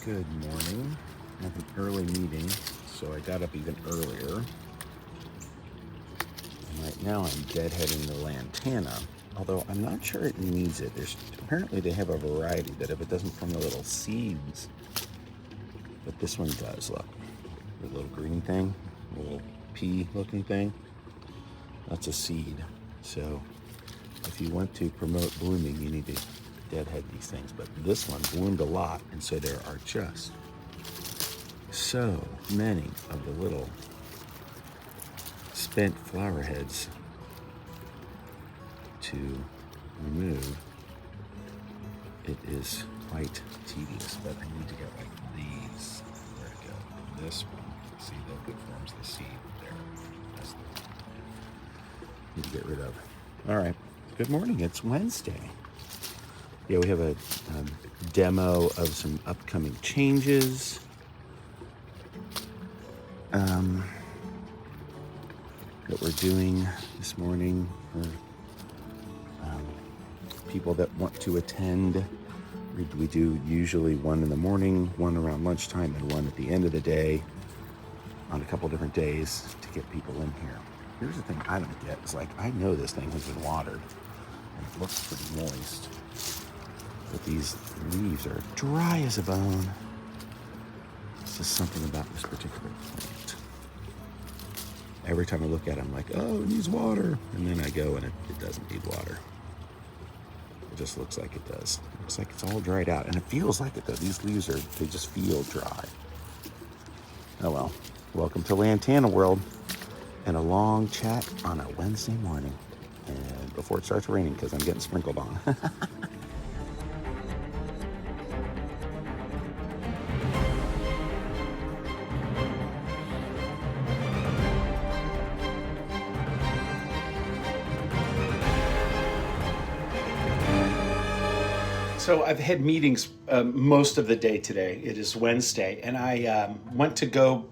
Good morning. I have an early meeting, so I got up even earlier. And right now I'm deadheading the lantana, although I'm not sure it needs it. Apparently they have a variety that if it doesn't form the little seeds, but this one does, look. The little green thing, the little pea looking thing, that's a seed. So if you want to promote blooming, you need to deadhead these things. But this one bloomed a lot, and so there are just so many of the little spent flower heads to remove. It is quite tedious, but I need to get like these. Where to go? This one. See, that forms the seed there. That's the one. Need to get rid of. All right. Good morning. It's Wednesday. Yeah, we have a demo of some upcoming changes. That we're doing this morning for people that want to attend. We do usually one in the morning, one around lunchtime, and one at the end of the day on a couple different days to get people in here. Here's the thing I don't get. It's like, I know this thing has been watered and it looks pretty moist, but these leaves are dry as a bone. It's just something about this particular plant. Every time I look at it, I'm like, oh, it needs water. And then I go and it doesn't need water. It just looks like it does. It looks like it's all dried out. And it feels like it though. These leaves they just feel dry. Oh well. Welcome to Lantana World and a long chat on a Wednesday morning. And before it starts raining, because I'm getting sprinkled on. So I've had meetings most of the day today. It is Wednesday, and I went to go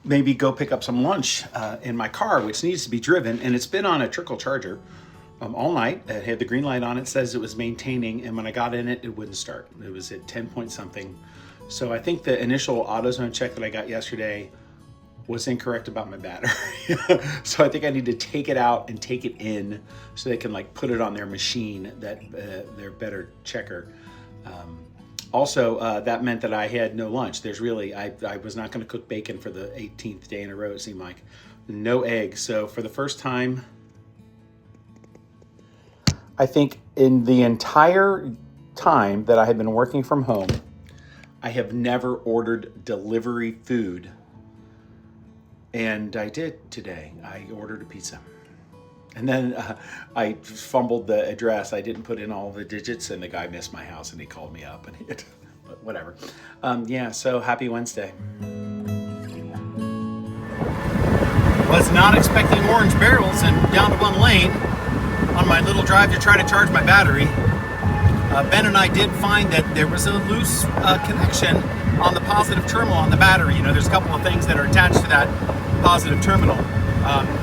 pick up some lunch in my car, which needs to be driven, and it's been on a trickle charger all night. It had the green light on. It says it was maintaining, and when I got in it, it wouldn't start. It was at 10 point something. So I think the initial AutoZone check that I got yesterday was incorrect about my battery. So I think I need to take it out and take it in so they can like put it on their machine, their better checker. Also, that meant that I had no lunch. I was not going to cook bacon for the 18th day in a row, it seemed like. No eggs. So for the first time, I think in the entire time that I had been working from home, I have never ordered delivery food. And I did today. I ordered a pizza. And then I fumbled the address. I didn't put in all the digits, and the guy missed my house, and he called me up, but whatever. So happy Wednesday. Was not expecting orange barrels and down to one lane on my little drive to try to charge my battery. Ben and I did find that there was a loose connection on the positive terminal on the battery. You know, there's a couple of things that are attached to that positive terminal,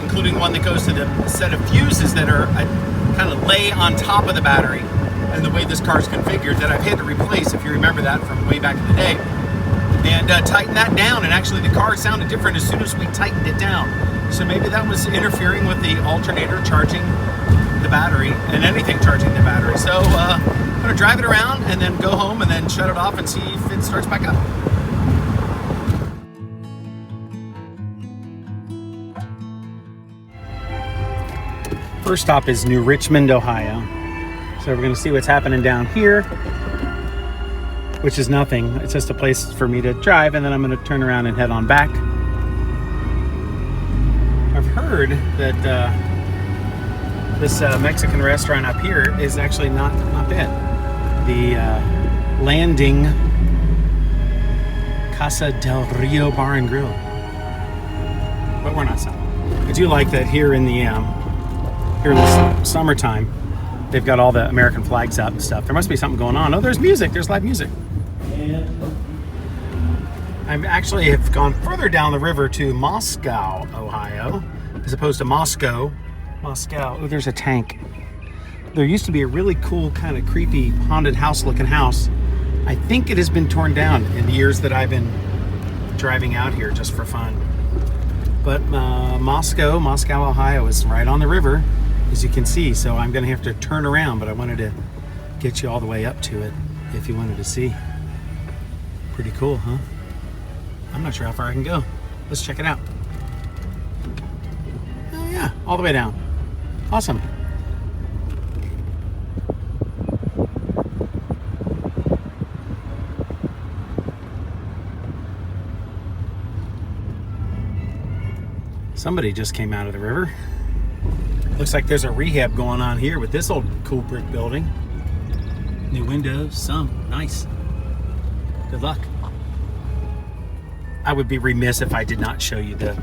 including one that goes to the set of fuses that are kind of lay on top of the battery. And the way this car is configured, that I've had to replace, if you remember that from way back in the day, and tighten that down. And actually, the car sounded different as soon as we tightened it down. So maybe that was interfering with the alternator charging the battery and anything charging the battery. So I'm gonna drive it around and then go home and then shut it off and see if it starts back up. First stop is New Richmond, Ohio. So we're gonna see what's happening down here, which is nothing. It's just a place for me to drive, and then I'm gonna turn around and head on back. I've heard that this Mexican restaurant up here is actually not bad. The Landing Casa del Rio Bar and Grill. But we're not selling. I do like that here in the summertime, they've got all the American flags up and stuff. There must be something going on. Oh, there's music. There's live music. And I actually have gone further down the river to Moscow, Ohio, as opposed to Moscow. Oh, there's a tank. There used to be a really cool, kind of creepy haunted house looking house I think it has been torn down in the years that I've been driving out here just for fun. But Moscow, Ohio is right on the river, as you can see. So I'm gonna have to turn around, but I wanted to get you all the way up to it if you wanted to see. Pretty cool, huh? I'm not sure how far I can go. Let's check it out. Oh yeah, all the way down. Awesome. Somebody just came out of the river. Looks like there's a rehab going on here with this old cool brick building. New windows, some nice. Good luck. I would be remiss if I did not show you the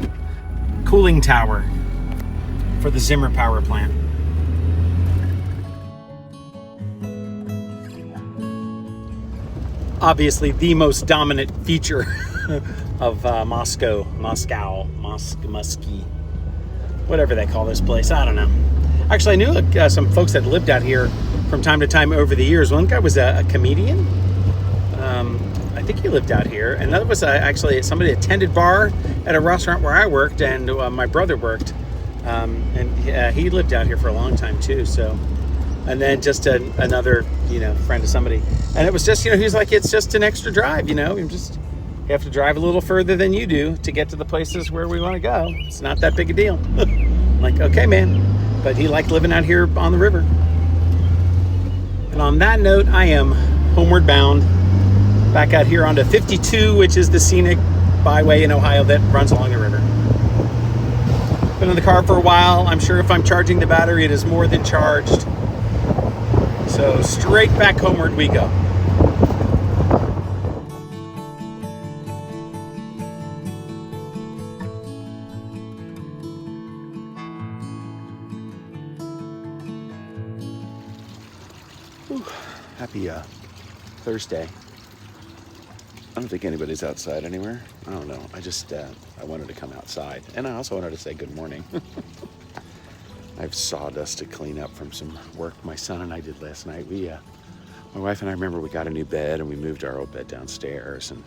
cooling tower for the Zimmer power plant. Obviously the most dominant feature of Moscow, Musky, whatever they call this place. I don't know. Actually, I knew some folks that lived out here from time to time over the years. One guy was a comedian. I think he lived out here. Another was actually somebody attended bar at a restaurant where I worked, and my brother worked. And he lived out here for a long time too. So, and then just another, friend of somebody. And it was just, he's like, it's just an extra drive, you have to drive a little further than you do to get to the places where we want to go. It's not that big a deal. Like, okay, man. But he liked living out here on the river. And on that note, I am homeward bound back out here onto 52, which is the scenic byway in Ohio that runs along the river. Been in the car for a while. I'm sure if I'm charging the battery, it is more than charged. So straight back homeward we go. Happy Thursday. I don't think anybody's outside anywhere. I don't know. I wanted to come outside. And I also wanted to say good morning. I have sawdust to clean up from some work my son and I did last night. My wife and I remember we got a new bed and we moved our old bed downstairs. And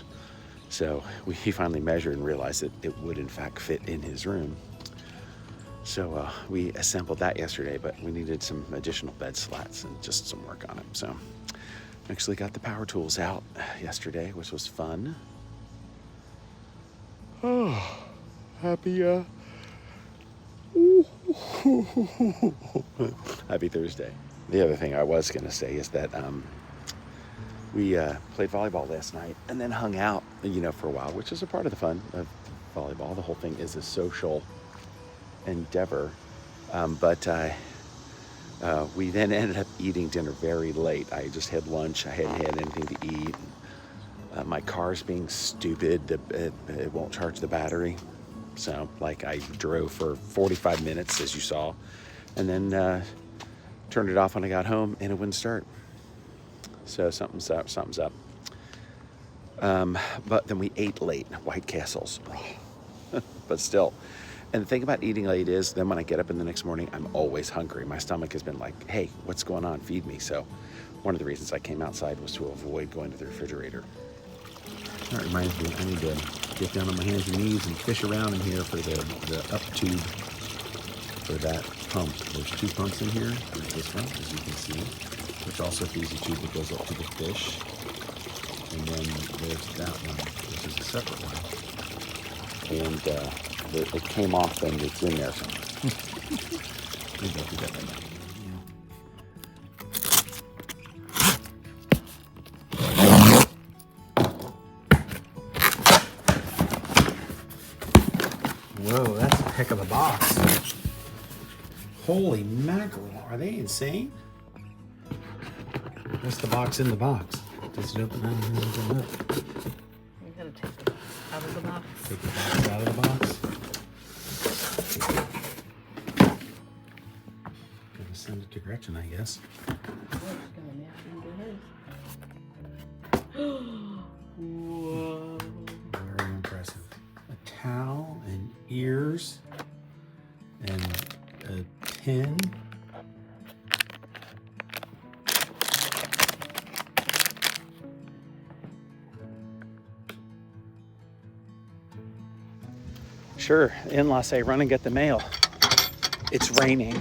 so he finally measured and realized that it would in fact fit in his room. So we assembled that yesterday, but we needed some additional bed slats and just some work on it. So actually got the power tools out yesterday, which was fun. Oh, happy happy Thursday. The other thing I was gonna say is that we played volleyball last night and then hung out, for a while, which is a part of the fun of volleyball. The whole thing is a social endeavor, but we then ended up eating dinner very late. I just had lunch. I hadn't had anything to eat. My car's being stupid. It won't charge the battery. So, I drove for 45 minutes, as you saw, and then turned it off when I got home, and it wouldn't start. So something's up. But then we ate late, White Castles. But still. And the thing about eating late is then when I get up in the next morning, I'm always hungry. My stomach has been like, hey, what's going on? Feed me. So one of the reasons I came outside was to avoid going to the refrigerator. That reminds me, I need to get down on my hands and knees and fish around in here for the up tube for that pump. There's two pumps in here. There's this one, as you can see, which also feeds a tube that goes up to the fish. And then there's that one, which is a separate one. And it came off and it's in there somewhere. Maybe I'll do that right now. Whoa, that's a heck of a box. Holy mackerel, are they insane? What's the box in the box? Does it open up? You gotta take it out of the box. Take the box out of the box. Gotta send it to Gretchen, I guess. Whoa. Very impressive. A towel and ears and a pin. Sure, in-laws say run and get the mail. It's raining.